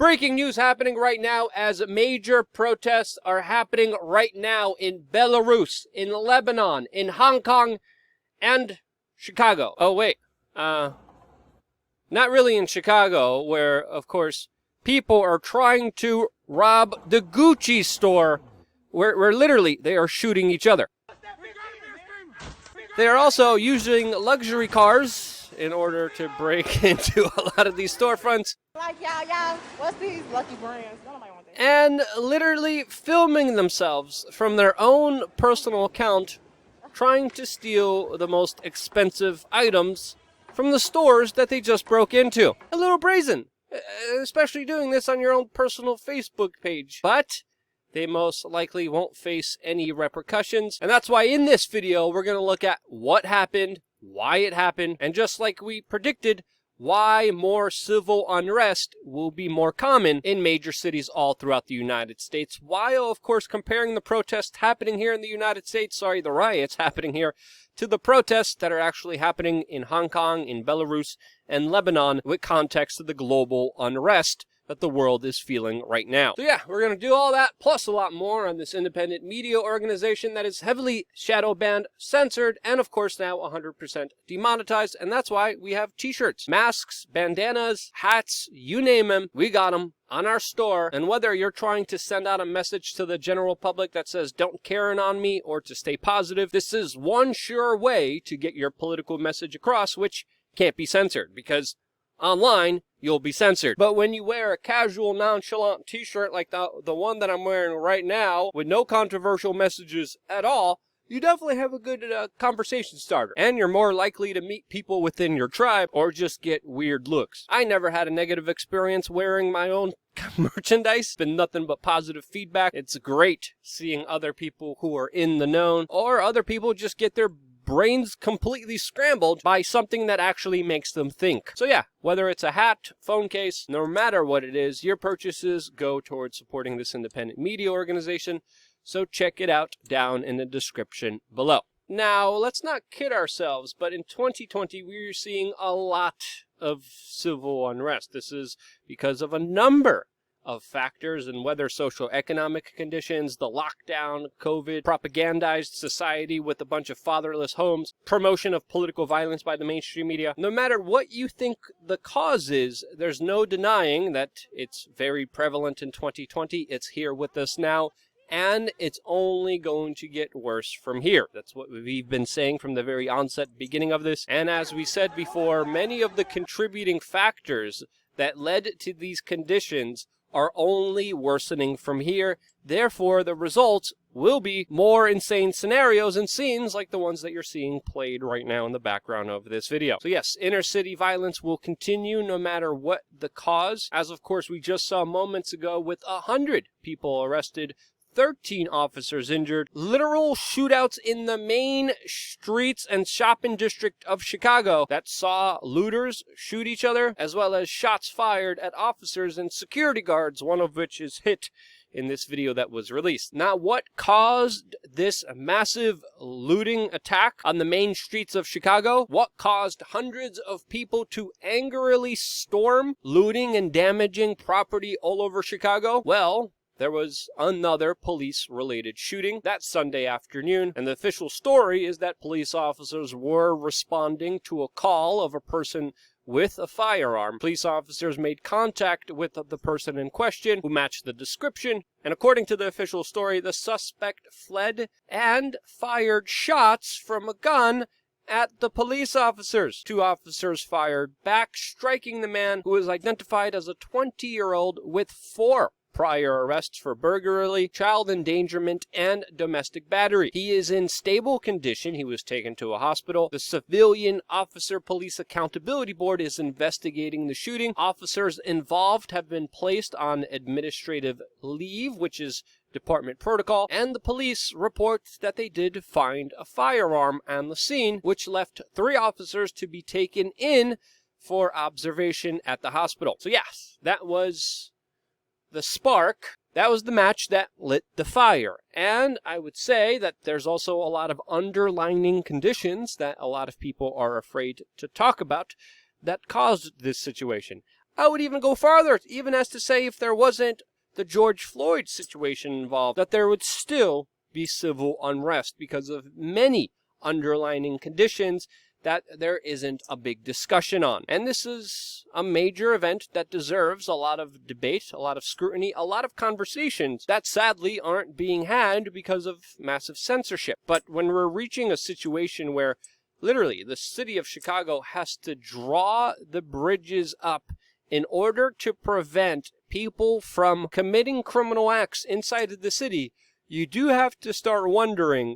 Breaking news happening right now as major protests are happening right now in Belarus, in Lebanon, in Hong Kong, and Chicago. Oh, wait. Not really in Chicago, where, of course, people are trying to rob the Gucci store, where literally they are shooting each other. They are also using luxury cars in order to break into a lot of these storefronts. Like, y'all, what's these lucky brands? Nobody want that. And literally filming themselves from their own personal account, trying to steal the most expensive items from the stores that they just broke into. A little brazen, especially doing this on your own personal Facebook page. But they most likely won't face any repercussions. And that's why in this video, we're going to look at what happened, why it happened, and just like we predicted, why more civil unrest will be more common in major cities all throughout the United States, while, of course, comparing the protests happening here in the United States, the riots happening here, to the protests that are actually happening in Hong Kong, in Belarus, and Lebanon, with context of the global unrest that the world is feeling right now. So yeah, we're going to do all that, plus a lot more on this independent media organization that is heavily shadow banned, censored, and of course now 100% demonetized, and that's why we have t-shirts, masks, bandanas, hats, you name them, we got them on our store. And whether you're trying to send out a message to the general public that says don't Karen on me or to stay positive, this is one sure way to get your political message across, which can't be censored, because online, you'll be censored. But when you wear a casual, nonchalant t-shirt like the one that I'm wearing right now, with no controversial messages at all, you definitely have a good conversation starter. And you're more likely to meet people within your tribe or just get weird looks. I never had a negative experience wearing my own merchandise. Been nothing but positive feedback. It's great seeing other people who are in the known, or other people just get their brains completely scrambled by something that actually makes them think. So yeah, whether it's a hat, phone case, no matter what it is, your purchases go towards supporting this independent media organization. So check it out down in the description below. Now, let's not kid ourselves, but in 2020, we're seeing a lot of civil unrest. This is because of a number of factors, and whether social-economic conditions, the lockdown, COVID, propagandized society with a bunch of fatherless homes, promotion of political violence by the mainstream media. No matter what you think the cause is, there's no denying that it's very prevalent in 2020. It's here with us now, and it's only going to get worse from here. That's what we've been saying from the very beginning of this. And as we said before, many of the contributing factors that led to these conditions are only worsening from here. Therefore, the results will be more insane scenarios and scenes like the ones that you're seeing played right now in the background of this video. So yes, inner city violence will continue no matter what the cause, as of course we just saw moments ago with 100 people arrested, 13 officers injured, literal shootouts in the main streets and shopping district of Chicago that saw looters shoot each other, as well as shots fired at officers and security guards, one of which is hit in this video that was released. Now, what caused this massive looting attack on the main streets of Chicago? What caused hundreds of people to angrily storm, looting and damaging property all over Chicago? Well, there was another police-related shooting that Sunday afternoon, and the official story is that police officers were responding to a call of a person with a firearm. Police officers made contact with the person in question, who matched the description, and according to the official story, the suspect fled and fired shots from a gun at the police officers. 2 officers fired back, striking the man, who was identified as a 20-year-old with 4 prior arrests for burglary, child endangerment, and domestic battery. He is in stable condition. He was taken to a hospital. The Civilian Officer Police Accountability Board is investigating the shooting. Officers involved have been placed on administrative leave, which is department protocol, and the police report that they did find a firearm on the scene, which left 3 officers to be taken in for observation at the hospital. So yes, that was the spark. That was the match that lit the fire. And I would say that there's also a lot of underlying conditions that a lot of people are afraid to talk about that caused this situation. I would even go farther, even as to say if there wasn't the George Floyd situation involved, that there would still be civil unrest because of many underlying conditions that there isn't a big discussion on. And this is a major event that deserves a lot of debate, a lot of scrutiny, a lot of conversations that sadly aren't being had because of massive censorship. But when we're reaching a situation where literally the city of Chicago has to draw the bridges up in order to prevent people from committing criminal acts inside of the city, you do have to start wondering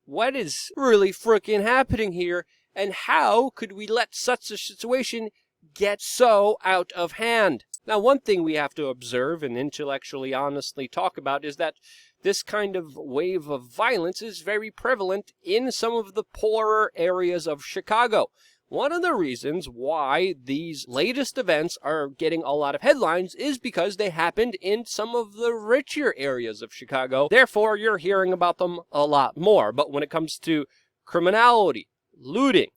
what is really frickin' happening here, and how could we let such a situation get so out of hand? Now, one thing we have to observe and intellectually honestly talk about is that this kind of wave of violence is very prevalent in some of the poorer areas of Chicago. One of the reasons why these latest events are getting a lot of headlines is because they happened in some of the richer areas of Chicago. Therefore, you're hearing about them a lot more. But when it comes to criminality, looting,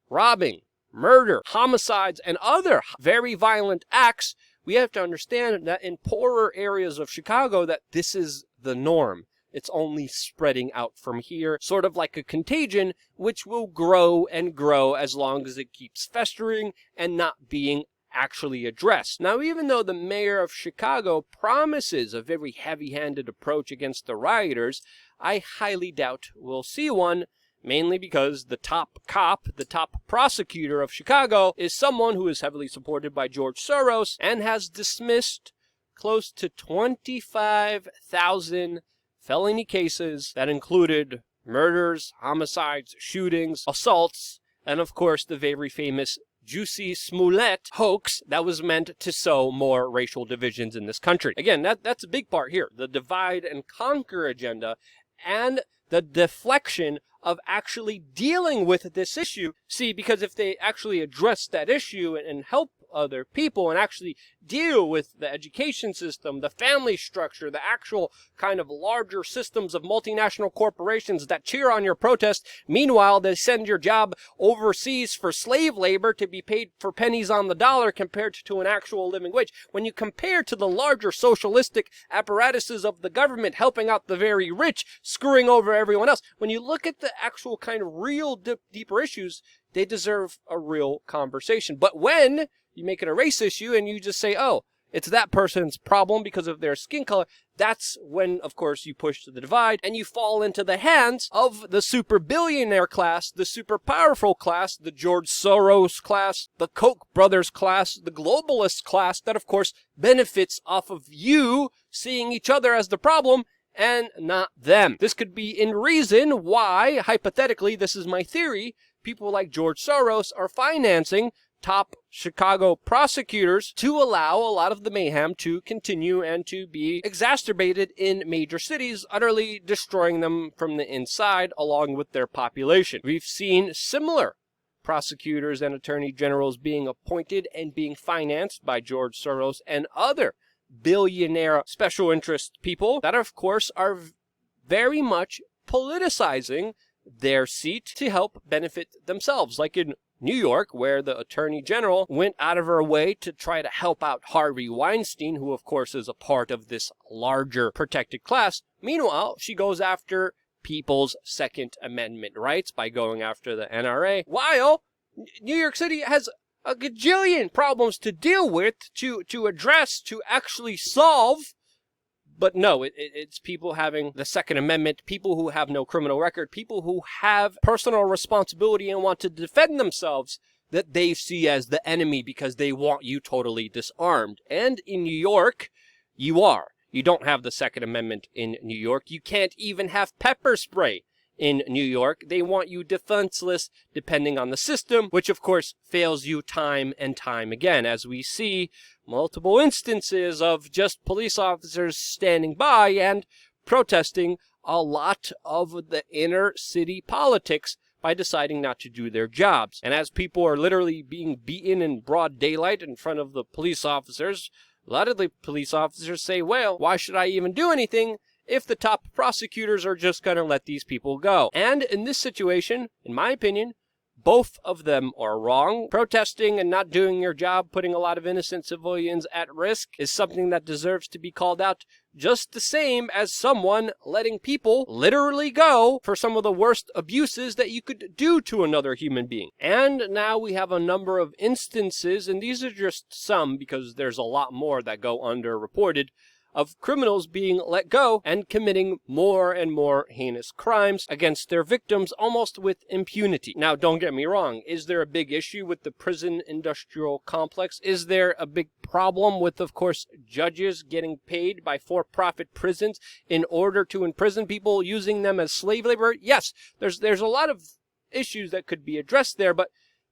robbing, murder, homicides, and other very violent acts, we have to understand that in poorer areas of Chicago that this is the norm. It's only spreading out from here, sort of like a contagion, which will grow and grow as long as it keeps festering and not being actually addressed. Now, even though the mayor of Chicago promises a very heavy-handed approach against the rioters, I highly doubt we'll see one, mainly because the top cop, the top prosecutor of Chicago, is someone who is heavily supported by George Soros and has dismissed close to 25,000 felony cases that included murders, homicides, shootings, assaults, and of course the very famous Juicy Smollett hoax that was meant to sow more racial divisions in this country. Again, that's a big part here. The divide and conquer agenda and the deflection of actually dealing with this issue. See, because if they actually address that issue and help other people and actually deal with the education system, the family structure, the actual kind of larger systems of multinational corporations that cheer on your protest, meanwhile they send your job overseas for slave labor to be paid for pennies on the dollar compared to an actual living wage. When you compare to the larger socialistic apparatuses of the government helping out the very rich, screwing over everyone else, when you look at the actual kind of real deeper issues, they deserve a real conversation. But when you make it a race issue and you just say, oh, it's that person's problem because of their skin color, that's when, of course, you push to the divide and you fall into the hands of the super billionaire class, the super powerful class, the George Soros class, the Koch brothers class, the globalist class that, of course, benefits off of you seeing each other as the problem and not them. This could be in reason why, hypothetically, this is my theory, people like George Soros are financing top Chicago prosecutors to allow a lot of the mayhem to continue and to be exacerbated in major cities, utterly destroying them from the inside along with their population. We've seen similar prosecutors and attorney generals being appointed and being financed by George Soros and other billionaire special interest people that, of course, are very much politicizing their seat to help benefit themselves, like in New York, where the Attorney General went out of her way to try to help out Harvey Weinstein, who of course is a part of this larger protected class. Meanwhile, she goes after people's Second Amendment rights by going after the NRA, while New York City has a gajillion problems to deal with, to address, to actually solve. But no, it's people having the Second Amendment, people who have no criminal record, people who have personal responsibility and want to defend themselves that they see as the enemy because they want you totally disarmed. And in New York, you are. You don't have the Second Amendment in New York. You can't even have pepper spray in New York. They want you defenseless depending on the system, which of course fails you time and time again, as we see multiple instances of just police officers standing by and protesting a lot of the inner city politics by deciding not to do their jobs. And as people are literally being beaten in broad daylight in front of the police officers, a lot of the police officers say, well, why should I even do anything if the top prosecutors are just going to let these people go? And in this situation, in my opinion, Both of them are wrong. Protesting and not doing your job, putting a lot of innocent civilians at risk, is something that deserves to be called out just the same as someone letting people literally go for some of the worst abuses that you could do to another human being. And now we have a number of instances, and these are just some because there's a lot more that go underreported, of criminals being let go and committing more and more heinous crimes against their victims almost with impunity. Now, don't get me wrong. Is there a big issue with the prison industrial complex? Is there a big problem with, of course, judges getting paid by for-profit prisons in order to imprison people, using them as slave labor? Yes, there's a lot of issues that could be addressed there, but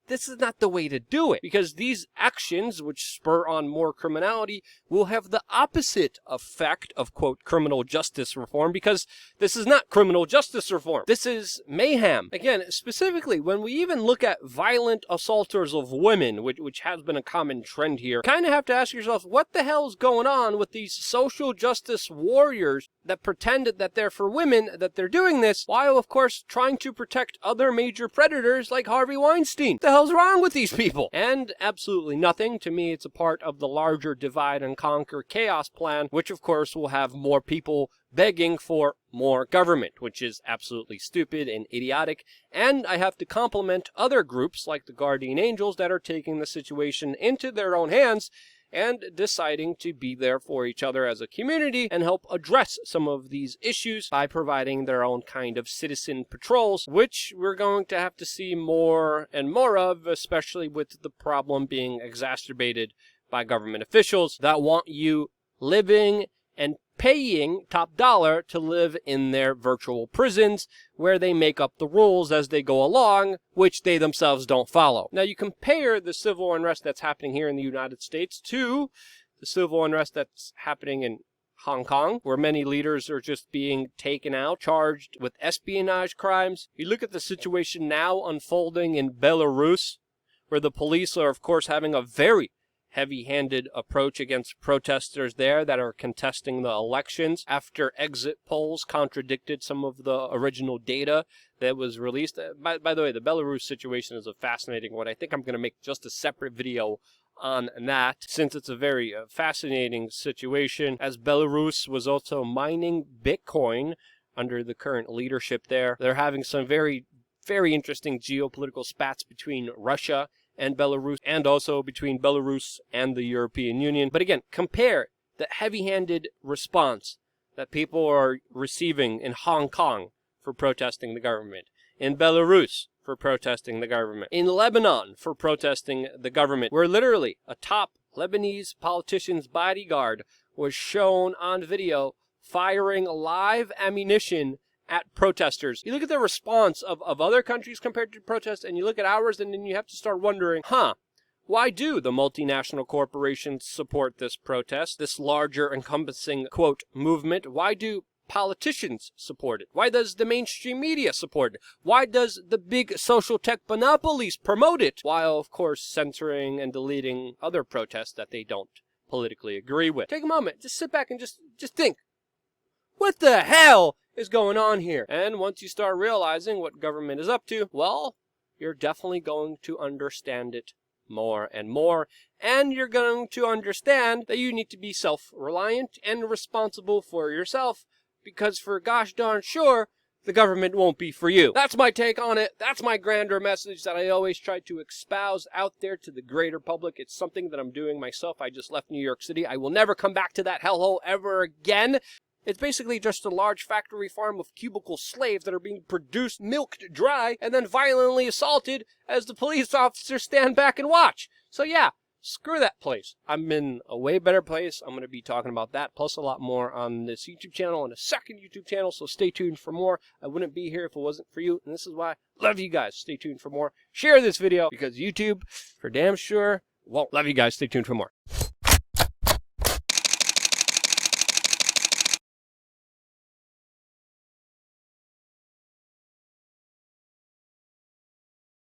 this is not the way to do it, because these actions, which spur on more criminality, will have the opposite effect of, quote, criminal justice reform, because this is not criminal justice reform. This is mayhem. Again, specifically, when we even look at violent assaulters of women, which has been a common trend here, kind of have to ask yourself, what the hell is going on with these social justice warriors that pretend that they're for women, that they're doing this, while, of course, trying to protect other major predators like Harvey Weinstein? What the hell's wrong with these people? And absolutely nothing. To me, it's a part of the larger divide and conquer chaos plan, which, of course, will have more people begging for more government, which is absolutely stupid and idiotic. And I have to compliment other groups like the Guardian Angels that are taking the situation into their own hands and deciding to be there for each other as a community and help address some of these issues by providing their own kind of citizen patrols, which we're going to have to see more and more of, especially with the problem being exacerbated by government officials that want you living and paying top dollar to live in their virtual prisons, where they make up the rules as they go along, which they themselves don't follow. Now, you compare the civil unrest that's happening here in the United States to the civil unrest that's happening in Hong Kong, where many leaders are just being taken out, charged with espionage crimes. You look at the situation now unfolding in Belarus, where the police are, of course, having a very heavy-handed approach against protesters there that are contesting the elections after exit polls contradicted some of the original data that was released. By the way, the Belarus situation is a fascinating one. I think I'm going to make just a separate video on that, since it's a very fascinating situation, as Belarus was also mining Bitcoin under the current leadership there. They're having some very, very interesting geopolitical spats between Russia and Belarus, and also between Belarus and the European Union. But again, compare the heavy-handed response that people are receiving in Hong Kong for protesting the government, in Belarus for protesting the government, in Lebanon for protesting the government, where literally a top Lebanese politician's bodyguard was shown on video firing live ammunition at protesters. You look at the response of other countries compared to protests, and you look at ours, and then you have to start wondering, why do the multinational corporations support this protest, this larger encompassing, quote, movement? Why do politicians support it? Why does the mainstream media support it? Why does the big social tech monopolies promote it, while, of course, censoring and deleting other protests that they don't politically agree with? Take a moment, just sit back and just think. What the hell is going on here? And once you start realizing what government is up to, well, you're definitely going to understand it more and more, and you're going to understand that you need to be self-reliant and responsible for yourself, because for gosh darn sure, the government won't be for you. That's my take on it. That's my grander message that I always try to espouse out there to the greater public. It's something that I'm doing myself. I just left New York City. I will never come back to that hellhole ever again. It's basically just a large factory farm of cubicle slaves that are being produced, milked dry, and then violently assaulted as the police officers stand back and watch. So yeah, screw that place. I'm in a way better place. I'm going to be talking about that, plus a lot more on this YouTube channel and a second YouTube channel, so stay tuned for more. I wouldn't be here if it wasn't for you, and this is why I love you guys. Stay tuned for more. Share this video, because YouTube, for damn sure, won't. Love you guys. Stay tuned for more.